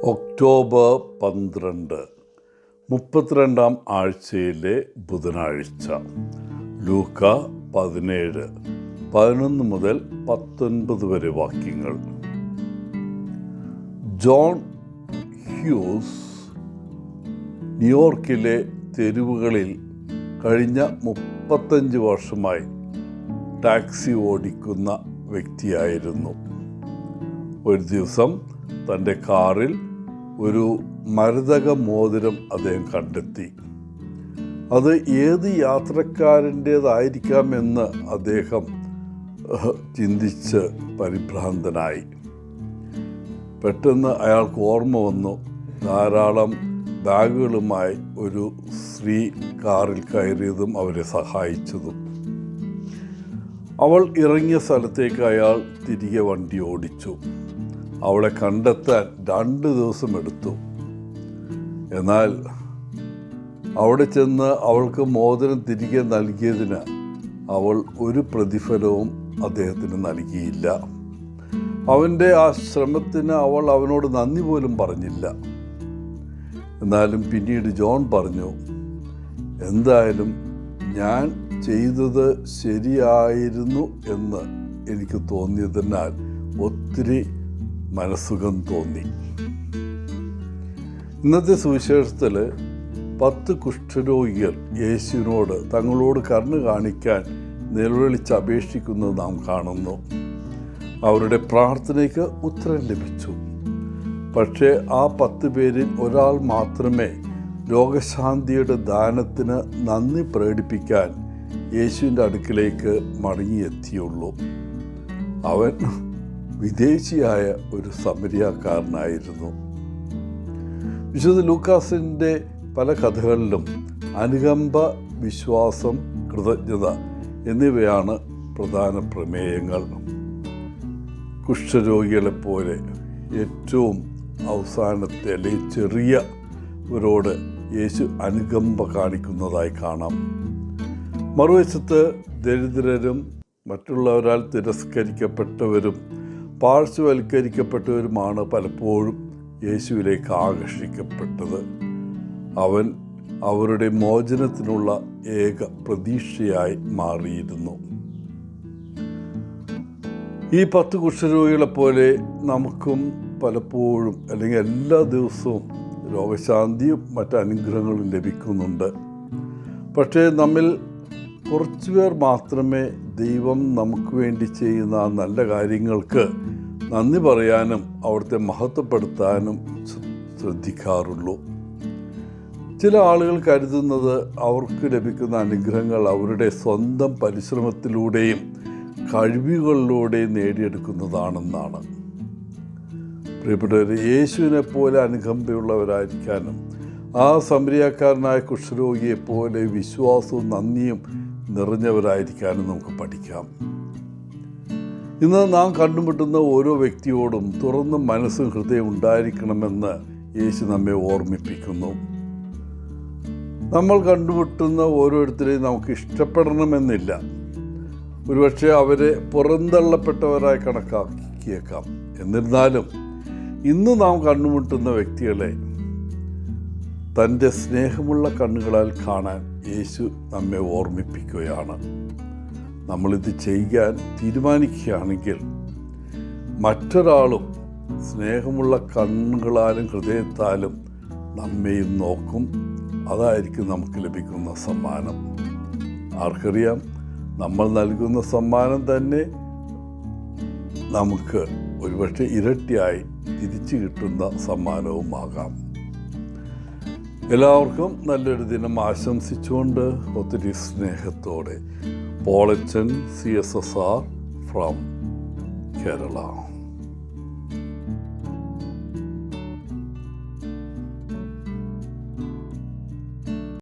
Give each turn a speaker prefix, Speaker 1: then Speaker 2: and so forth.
Speaker 1: October 12 32-ാം ആഴ്ചയിലെ ബുധനാഴ്ച. ലൂക്ക 17 11 മുതൽ 19 വരെ വാക്യങ്ങൾ. ജോൺ ഹ്യൂസ് ന്യൂയോർക്കിലെ തെരുവുകളിൽ കഴിഞ്ഞ 35 വർഷമായി ടാക്സി ഓടിക്കുന്ന വ്യക്തിയായിരുന്നു. ഒരു ദിവസം തൻ്റെ കാറിൽ ഒരു മരതക മോതിരം അദ്ദേഹം കണ്ടെത്തി. അത് ഏത് യാത്രക്കാരൻ്റേതായിരിക്കാമെന്ന് അദ്ദേഹം ചിന്തിച്ച് പരിഭ്രാന്തനായി. പെട്ടെന്ന് അയാൾക്ക് ഓർമ്മ വന്നു, ധാരാളം ബാഗുകളുമായി ഒരു സ്ത്രീ കാറിൽ കയറിയതും അവരെ സഹായിച്ചതും. അവൾ ഇറങ്ങിയ സ്ഥലത്തേക്ക് അയാൾ തിരികെ വണ്ടി ഓടിച്ചു. അവളെ കണ്ടെത്താൻ 2 ദിവസം എടുത്തു. എന്നാൽ അവിടെ ചെന്ന് അവൾക്ക് മോതിരം തിരികെ നൽകിയതിന് അവൾ ഒരു പ്രതിഫലവും അദ്ദേഹത്തിന് നൽകിയില്ല. അവൻ്റെ ആ ശ്രമത്തിന് അവൾ അവനോട് നന്ദി പോലും പറഞ്ഞില്ല. എന്നാലും പിന്നീട് ജോൺ പറഞ്ഞു, എന്തായാലും ഞാൻ ചെയ്തത് ശരിയായിരുന്നു എന്ന് എനിക്ക് തോന്നിയതിനാൽ ഒത്തിരി മനസ്സുഖം തോന്നി. ഇന്നത്തെ സുവിശേഷത്തിൽ 10 കുഷ്ഠരോഗികൾ യേശുവിനോട് തങ്ങളോട് കരുണ കാണിക്കാൻ നിലവിളിച്ച് അപേക്ഷിക്കുന്നത് നാം കാണുന്നു. അവരുടെ പ്രാർത്ഥനയ്ക്ക് ഉത്തരം ലഭിച്ചു. പക്ഷേ ആ 10 പേരിൽ ഒരാൾ മാത്രമേ രോഗശാന്തിയുടെ ദാനത്തിന് നന്ദി പ്രകടിപ്പിക്കാൻ യേശുവിൻ്റെ അടുക്കിലേക്ക് മടങ്ങിയെത്തിയുള്ളൂ. അവൻ വിദേശിയായ ഒരു സമരിയാക്കാരനായിരുന്നു. വിശുദ്ധ ലൂക്കാസിൻ്റെ പല കഥകളിലും അനുകമ്പ, വിശ്വാസം, കൃതജ്ഞത എന്നിവയാണ് പ്രധാന പ്രമേയങ്ങൾ. കുഷ്ഠരോഗികളെപ്പോലെ ഏറ്റവും അവസാനത്തെ അല്ലെങ്കിൽ ചെറിയവരോട് യേശു അനുകമ്പ കാണിക്കുന്നതായി കാണാം. മറുവശത്ത് ദരിദ്രരും മറ്റുള്ളവരാൽ തിരസ്കരിക്കപ്പെട്ടവരും പാർശ്വവൽക്കരിക്കപ്പെട്ടവരുമാണ് പലപ്പോഴും യേശുവിലേക്ക് ആകർഷിക്കപ്പെട്ടത്. അവൻ അവരുടെ മോചനത്തിനുള്ള ഏക പ്രതീക്ഷയായി മാറിയിരുന്നു. ഈ 10 കുഷ്ഠരോഗികളെപ്പോലെ നമുക്കും പലപ്പോഴും അല്ലെങ്കിൽ എല്ലാ ദിവസവും രോഗശാന്തിയും മറ്റ് അനുഗ്രഹങ്ങളും ലഭിക്കുന്നുണ്ട്. പക്ഷേ നമ്മിൽ കുറച്ചുപേർ മാത്രമേ ദൈവം നമുക്ക് വേണ്ടി ചെയ്യുന്ന ആ നല്ല കാര്യങ്ങൾക്ക് നന്ദി പറയാനും അവിടുത്തെ മഹത്വപ്പെടുത്താനും ശ്രദ്ധിക്കാറുള്ളൂ. ചില ആളുകൾ കരുതുന്നത് അവർക്ക് ലഭിക്കുന്ന അനുഗ്രഹങ്ങൾ അവരുടെ സ്വന്തം പരിശ്രമത്തിലൂടെയും കഴിവുകളിലൂടെയും നേടിയെടുക്കുന്നതാണെന്നാണ്. പ്രിയപ്പെട്ടവർ, യേശുവിനെ പോലെ അനുകമ്പയുള്ളവരായിരിക്കാനും ആ സമരിയാക്കാരനായ കുഷ്ഠരോഗിയെപ്പോലെ വിശ്വാസവും നന്ദിയും നിറഞ്ഞവരായിരിക്കാനും നമുക്ക് പഠിക്കാം. ഇന്ന് നാം കണ്ടുമുട്ടുന്ന ഓരോ വ്യക്തിയോടും തുറന്ന മനസ്സും ഹൃദയം ഉണ്ടായിരിക്കണമെന്ന് യേശു നമ്മെ ഓർമ്മിപ്പിക്കുന്നു. നമ്മൾ കണ്ടുമുട്ടുന്ന ഓരോരുത്തരെയും നമുക്ക് ഇഷ്ടപ്പെടണമെന്നില്ല. ഒരുപക്ഷെ അവരെ പുറന്തള്ളപ്പെട്ടവരായി കണക്കാക്കിയേക്കാം. എന്നിരുന്നാലും ഇന്ന് നാം കണ്ടുമുട്ടുന്ന വ്യക്തികളെ തൻ്റെ സ്നേഹമുള്ള കണ്ണുകളാൽ കാണാൻ യേശു നമ്മെ ഓർമ്മിപ്പിക്കുകയാണ്. നമ്മളിത് ചെയ്യാൻ തീരുമാനിക്കുകയാണെങ്കിൽ മറ്റൊരാളും സ്നേഹമുള്ള കണ്ണുകളാലും ഹൃദയത്താലും നമ്മെയും നോക്കും. അതായിരിക്കും നമുക്ക് ലഭിക്കുന്ന സമ്മാനം. ആർക്കറിയാം, നമ്മൾ നൽകുന്ന സമ്മാനം തന്നെ നമുക്ക് ഒരുപക്ഷെ ഇരട്ടിയായി തിരിച്ചു കിട്ടുന്ന സമ്മാനവുമാകാം. എല്ലാവർക്കും നല്ലൊരു ദിനം ആശംസിച്ചുകൊണ്ട് ഒത്തിരി സ്നേഹത്തോടെ പോളച്ചൻ CSSR ഫ്രം കേരള.